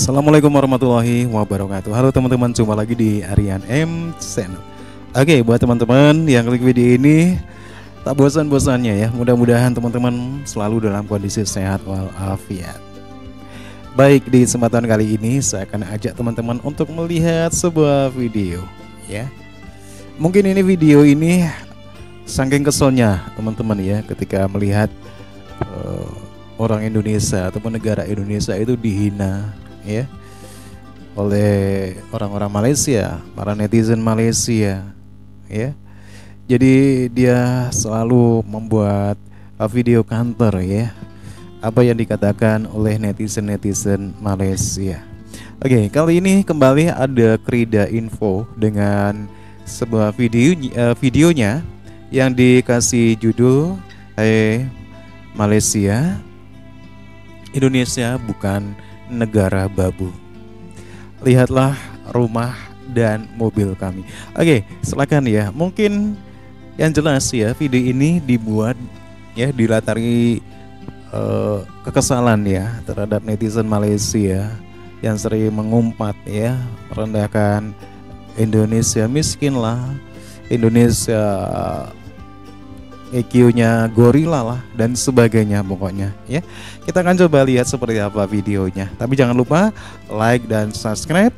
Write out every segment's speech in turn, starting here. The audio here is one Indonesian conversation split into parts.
Assalamualaikum warahmatullahi wabarakatuh. Halo teman-teman, jumpa lagi di Aryan M Channel. Oke, buat teman-teman yang klik video ini, tak bosan-bosannya ya. Mudah-mudahan teman-teman selalu dalam kondisi sehat walafiat. Baik, di kesempatan kali ini saya akan ajak teman-teman untuk melihat sebuah video ya. Mungkin ini video ini saking keselnya teman-teman ya, ketika melihat orang Indonesia ataupun negara Indonesia itu dihina ya oleh orang-orang Malaysia, para netizen Malaysia ya. Jadi dia selalu membuat video counter ya apa yang dikatakan oleh netizen Malaysia. Oke, kali ini kembali ada Krida Info dengan sebuah videonya yang dikasih judul Malaysia, Indonesia bukan negara babu. Lihatlah rumah dan mobil kami. Oke, silakan ya. Mungkin yang jelas ya, video ini dibuat ya dilatari kekesalan ya terhadap netizen Malaysia yang sering mengumpat ya, merendahkan Indonesia miskin lah, Indonesia EQ-nya gorila lah dan sebagainya pokoknya ya. Kita akan coba lihat seperti apa videonya. Tapi jangan lupa like dan subscribe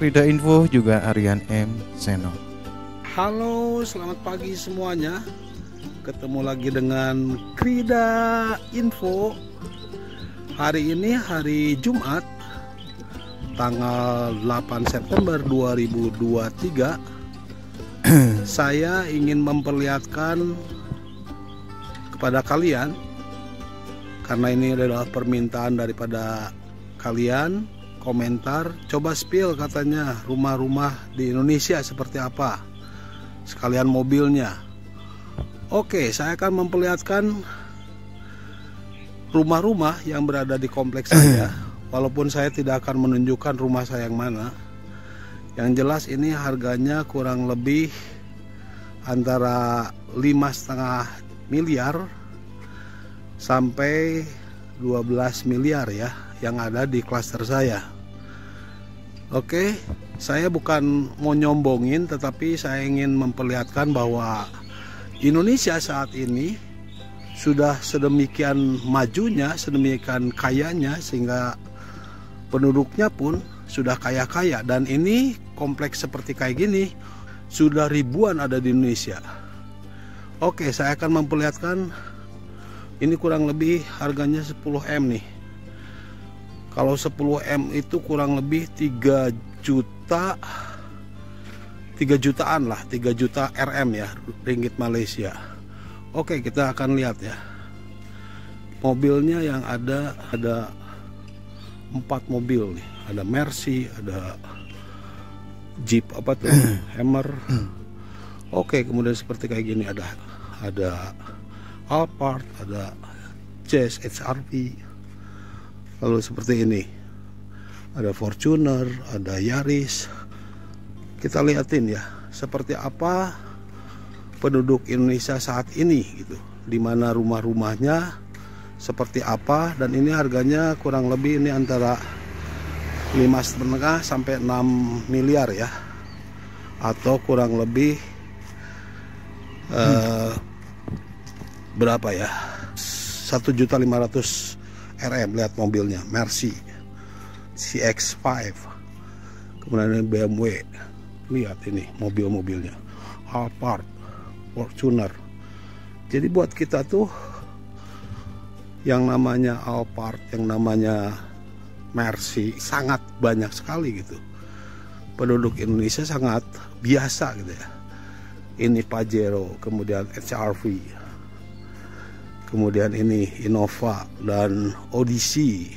Krida Info juga Aryan M Channel. Halo, selamat pagi semuanya. Ketemu lagi dengan Krida Info. Hari ini hari Jumat tanggal 8 September 2023. Saya ingin memperlihatkan kepada kalian, karena ini adalah permintaan daripada kalian, komentar, coba spill katanya rumah-rumah di Indonesia seperti apa, sekalian mobilnya. Oke, saya akan memperlihatkan rumah-rumah yang berada di kompleks saya. Walaupun saya tidak akan menunjukkan rumah saya yang mana. Yang jelas ini harganya kurang lebih antara 5,5 miliar sampai 12 miliar ya, yang ada di klaster saya. Oke, saya bukan mau nyombongin, tetapi saya ingin memperlihatkan bahwa Indonesia saat ini sudah sedemikian majunya, sedemikian kayanya, sehingga penduduknya pun sudah kaya-kaya. Dan ini kompleks seperti kayak gini sudah ribuan ada di Indonesia. Oke, saya akan memperlihatkan. Ini kurang lebih harganya 10M nih. Kalau 10M itu kurang lebih 3 jutaan lah, 3 juta RM ya, ringgit Malaysia. Oke, kita akan lihat ya. Mobilnya yang ada 4 mobil nih. Ada Mercy, ada Jeep apa tuh, Hammer. Oke, kemudian seperti kayak gini ada Alphard, ada Jazz HRV. Lalu seperti ini ada Fortuner, ada Yaris. Kita lihatin ya seperti apa penduduk Indonesia saat ini gitu, dimana rumah-rumahnya seperti apa. Dan ini harganya kurang lebih ini antara 5,5 sampai 6 miliar ya, atau kurang lebih berapa ya, 1.500.000 RM. Lihat mobilnya, Mercy CX-5, kemudian ini BMW. Lihat ini mobil-mobilnya, Alphard, Fortuner. Jadi buat kita tuh yang namanya Alphard, yang namanya Mercy sangat banyak sekali gitu. Penduduk Indonesia sangat biasa gitu ya. Ini Pajero, kemudian HRV, kemudian ini Innova dan Odyssey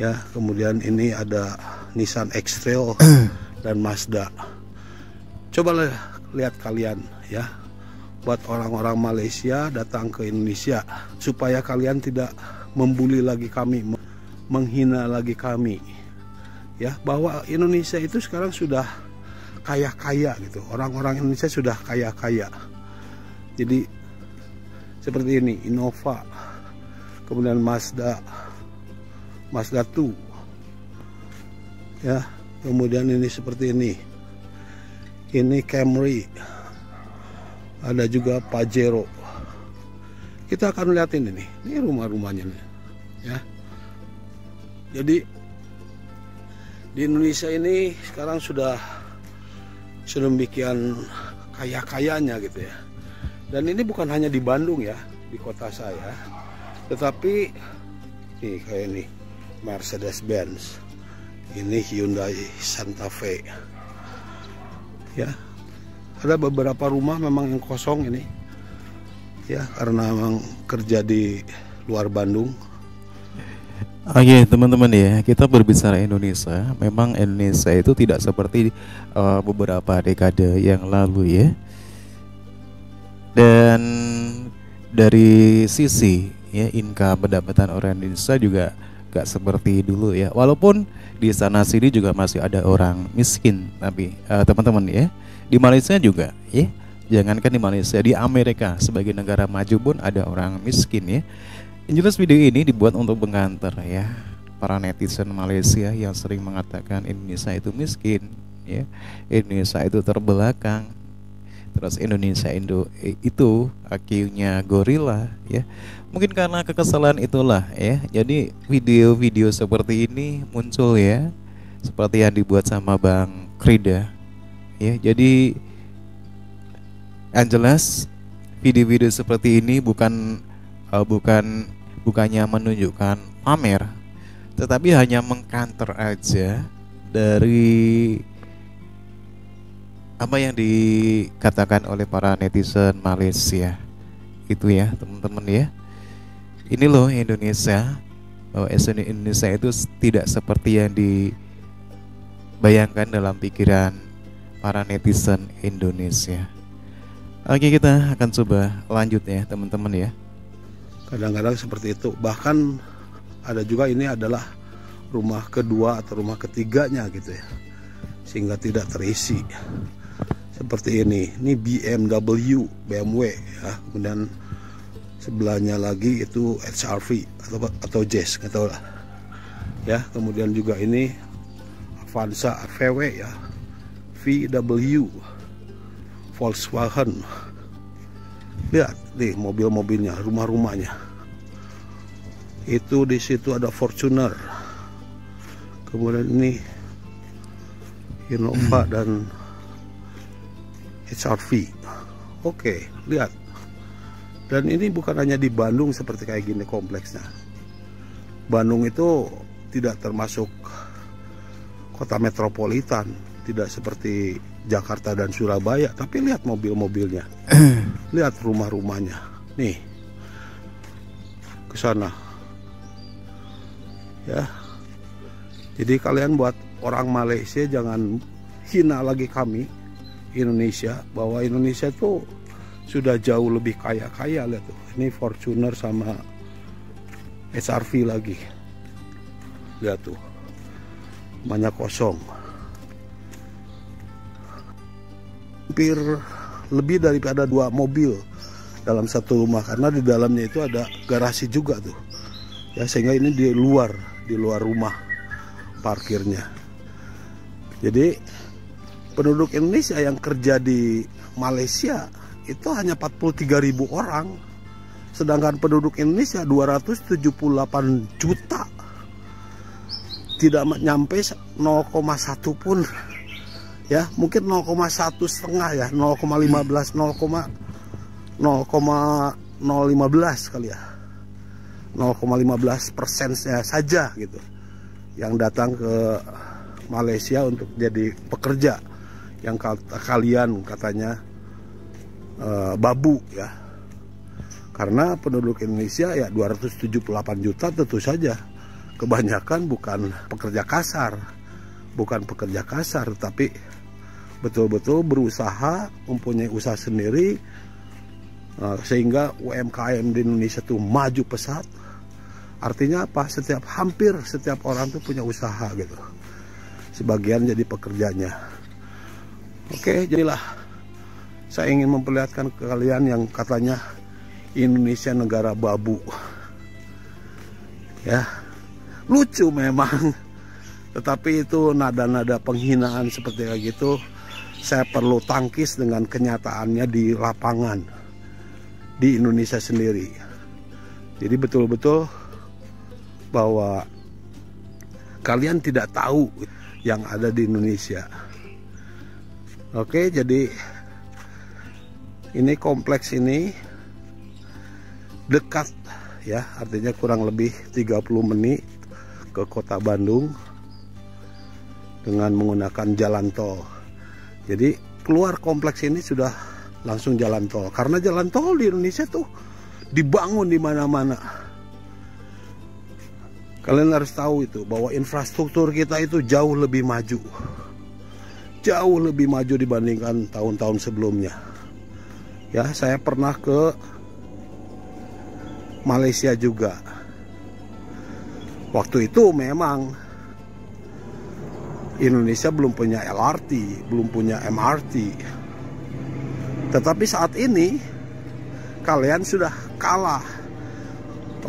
ya, kemudian ini ada Nissan X-Trail dan Mazda. Coba lihat kalian ya, buat orang-orang Malaysia datang ke Indonesia, supaya kalian tidak membuli lagi kami, menghina lagi kami ya, bahwa Indonesia itu sekarang sudah kaya-kaya gitu. Orang-orang Indonesia sudah kaya-kaya. Jadi seperti ini Innova, kemudian Mazda, Mazda 2 ya. Kemudian ini seperti ini Camry, ada juga Pajero. Kita akan lihatin ini rumah-rumahnya nih, ya. Jadi di Indonesia ini sekarang sudah sedemikian kaya-kayanya gitu ya. Dan ini bukan hanya di Bandung ya, di kota saya, tetapi nih kayak ini Mercedes-Benz, ini Hyundai Santa Fe ya. Ada beberapa rumah memang yang kosong ini ya, karena memang kerja di luar Bandung. Oke teman-teman ya, kita berbicara Indonesia, memang Indonesia itu tidak seperti beberapa dekade yang lalu ya. Dan dari sisi ya income pendapatan orang Indonesia juga gak seperti dulu ya. Walaupun di sana sini juga masih ada orang miskin, tapi teman-teman ya, di Malaysia juga ya. Jangankan di Malaysia, di Amerika sebagai negara maju pun ada orang miskin ya. Yang jelas video ini dibuat untuk mengkanter ya para netizen Malaysia yang sering mengatakan Indonesia itu miskin ya, Indonesia itu terbelakang, terus Indonesia itu akhirnya gorila ya. Mungkin karena kekesalan itulah ya, jadi video-video seperti ini muncul ya, seperti yang dibuat sama Bang Krida ya. Jadi yang jelas video-video seperti ini bukannya menunjukkan pamer, tetapi hanya mengkanter aja dari apa yang dikatakan oleh para netizen Malaysia itu ya teman-teman ya. Ini loh Indonesia, bahwa Indonesia itu tidak seperti yang dibayangkan dalam pikiran para netizen Indonesia. Oke, kita akan coba lanjut ya teman-teman ya. Kadang-kadang seperti itu. Bahkan ada juga ini adalah rumah kedua atau rumah ketiganya gitu ya, sehingga tidak terisi. Seperti ini BMW ya. Kemudian sebelahnya lagi itu HR-V atau Jazz, nggak tahu lah ya. Kemudian juga ini Avanza VW ya, VW, Volkswagen. Lihat nih mobil-mobilnya, rumah-rumahnya. Itu di situ ada Fortuner. Kemudian ini Innova dan HR-V. Oke, lihat. Dan ini bukan hanya di Bandung seperti kayak gini kompleksnya. Bandung itu tidak termasuk kota metropolitan, tidak seperti Jakarta dan Surabaya, tapi lihat mobil-mobilnya. Lihat rumah-rumahnya. Nih. Ke sana. Ya. Jadi kalian buat orang Malaysia jangan hina lagi kami Indonesia, bahwa Indonesia tuh sudah jauh lebih kaya-kaya. Lihat tuh. Ini Fortuner sama HR-V lagi. Lihat tuh. Banyak kosong. Hampir lebih daripada 2 mobil dalam satu rumah, karena di dalamnya itu ada garasi juga tuh ya, sehingga ini di luar rumah parkirnya. Jadi penduduk Indonesia yang kerja di Malaysia itu hanya 43.000 orang, sedangkan penduduk Indonesia 278 juta, tidak nyampe 0,1 pun ya, mungkin 0,1 setengah ya, 0,15 kali ya, 0,15% saja gitu yang datang ke Malaysia untuk jadi pekerja, yang kalian katanya babu ya. Karena penduduk Indonesia ya 278 juta, tentu saja kebanyakan bukan pekerja kasar, tapi betul-betul berusaha, mempunyai usaha sendiri, sehingga UMKM di Indonesia tuh maju pesat. Artinya apa? Hampir setiap orang tuh punya usaha gitu. Sebagian jadi pekerjanya. Oke, jadilah saya ingin memperlihatkan ke kalian yang katanya Indonesia negara babu. Ya. lucu memang. Tetapi itu nada-nada penghinaan seperti kayak gitu, saya perlu tangkis dengan kenyataannya di lapangan di Indonesia sendiri. Jadi betul-betul bahwa kalian tidak tahu yang ada di Indonesia. Oke, jadi ini kompleks ini dekat ya, artinya kurang lebih 30 menit ke kota Bandung dengan menggunakan jalan tol. Jadi keluar kompleks ini sudah langsung jalan tol, karena jalan tol di Indonesia tuh dibangun di mana-mana. Kalian harus tahu itu, bahwa infrastruktur kita itu jauh lebih maju. Jauh lebih maju dibandingkan tahun-tahun sebelumnya. Ya, saya pernah ke Malaysia juga. Waktu itu memang Indonesia belum punya LRT, belum punya MRT. Tetapi saat ini kalian sudah kalah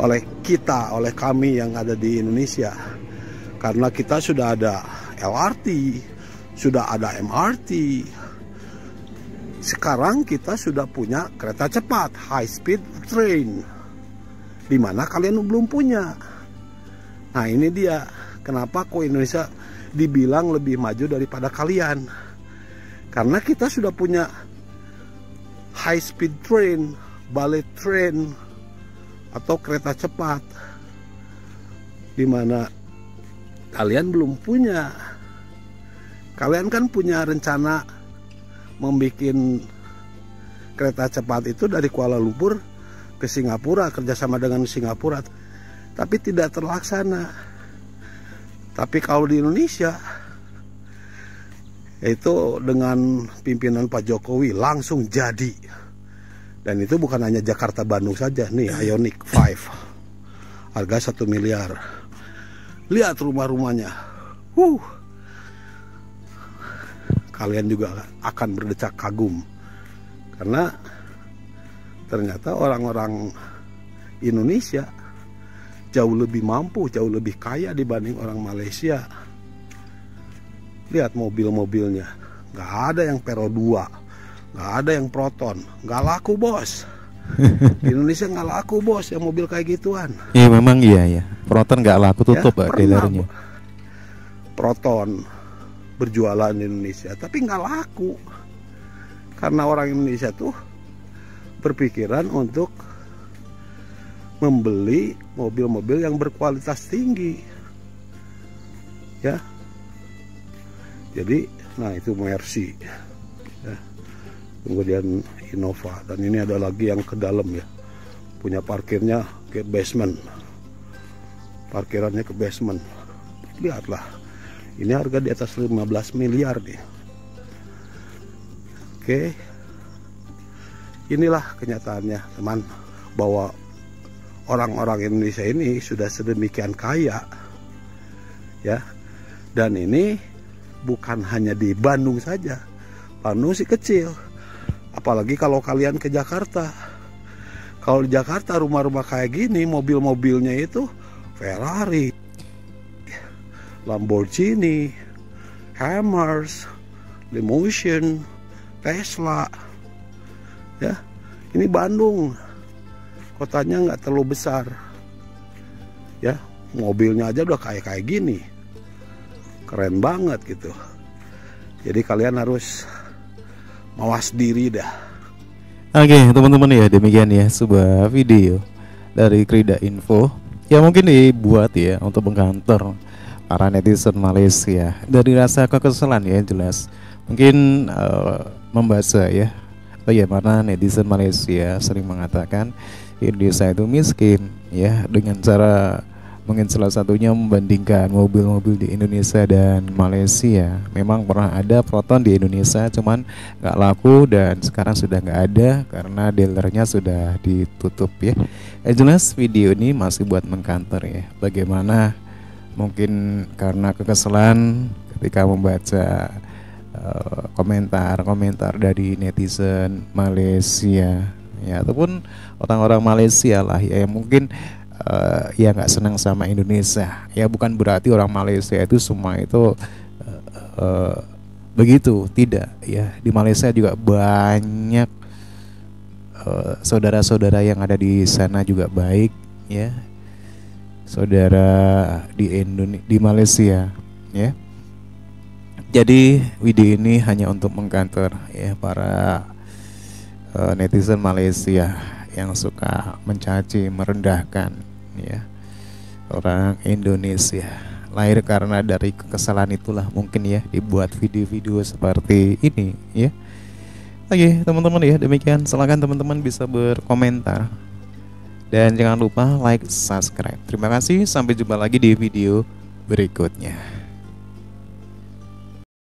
oleh kita, oleh kami yang ada di Indonesia. Karena kita sudah ada LRT, sudah ada MRT. Sekarang kita sudah punya kereta cepat, high speed train, di mana kalian belum punya. Nah, ini dia kenapa kok Indonesia dibilang lebih maju daripada kalian. Karena kita sudah punya high speed train, bullet train, atau kereta cepat, di mana kalian belum punya. Kalian kan punya rencana membuat kereta cepat itu dari Kuala Lumpur ke Singapura, kerjasama dengan Singapura, tapi tidak terlaksana. Tapi kalau di Indonesia itu dengan pimpinan Pak Jokowi langsung jadi. Dan itu bukan hanya Jakarta Bandung saja. Nih Ioniq 5 harga 1 miliar. Lihat rumah-rumahnya. Kalian juga akan berdecak kagum, karena ternyata orang-orang Indonesia jauh lebih mampu, jauh lebih kaya dibanding orang Malaysia. Lihat mobil-mobilnya, nggak ada yang Vero 2, nggak ada yang Proton, nggak laku bos. Di Indonesia nggak laku bos yang mobil kayak gituan. Iya memang iya ya, Proton nggak laku, tutup ya, dealernya. Proton berjualan di Indonesia, tapi nggak laku karena orang Indonesia tuh berpikiran untuk membeli mobil-mobil yang berkualitas tinggi, ya. Jadi, nah itu Mercy, ya. Kemudian Innova, dan ini ada lagi yang ke dalam ya, punya parkirnya ke basement, parkirannya ke basement. Lihatlah. Ini harga di atas 15 miliar nih. Oke. Inilah kenyataannya, teman, bahwa orang-orang Indonesia ini sudah sedemikian kaya. Ya. Dan ini bukan hanya di Bandung saja. Bandung sih kecil. Apalagi kalau kalian ke Jakarta. Kalau di Jakarta rumah-rumah kayak gini, mobil-mobilnya itu Ferrari, Lamborghini, Hammers, Limousine, Tesla, ya. Ini Bandung, kotanya nggak terlalu besar, ya. Mobilnya aja udah kayak gini, keren banget gitu. Jadi kalian harus mawas diri dah. Oke teman-teman ya, demikian ya sebuah video dari Krida Info yang mungkin dibuat ya untuk mengkantor para netizen Malaysia dari rasa kekesalan ya, jelas mungkin membaca ya bagaimana netizen Malaysia sering mengatakan Indonesia itu miskin ya, dengan cara mungkin salah satunya membandingkan mobil-mobil di Indonesia dan Malaysia. Memang pernah ada Proton di Indonesia, cuman nggak laku dan sekarang sudah nggak ada karena dealernya sudah ditutup ya. Jelas video ini masih buat mengkantor ya, bagaimana mungkin karena kekesalan ketika membaca komentar-komentar dari netizen Malaysia ya, ataupun orang-orang Malaysia lah ya, yang mungkin ya nggak senang sama Indonesia. Ya bukan berarti orang Malaysia itu semua itu begitu, tidak ya. Di Malaysia juga banyak saudara-saudara yang ada di sana juga baik ya. Saudara di Malaysia ya. Jadi video ini hanya untuk mengkantor ya para netizen Malaysia yang suka mencaci, merendahkan ya orang Indonesia. Lahir karena dari kekesalan itulah mungkin ya dibuat video-video seperti ini ya. Oke teman-teman ya, demikian. Silakan teman-teman bisa berkomentar dan jangan lupa like, subscribe. Terima kasih, sampai jumpa lagi di video berikutnya.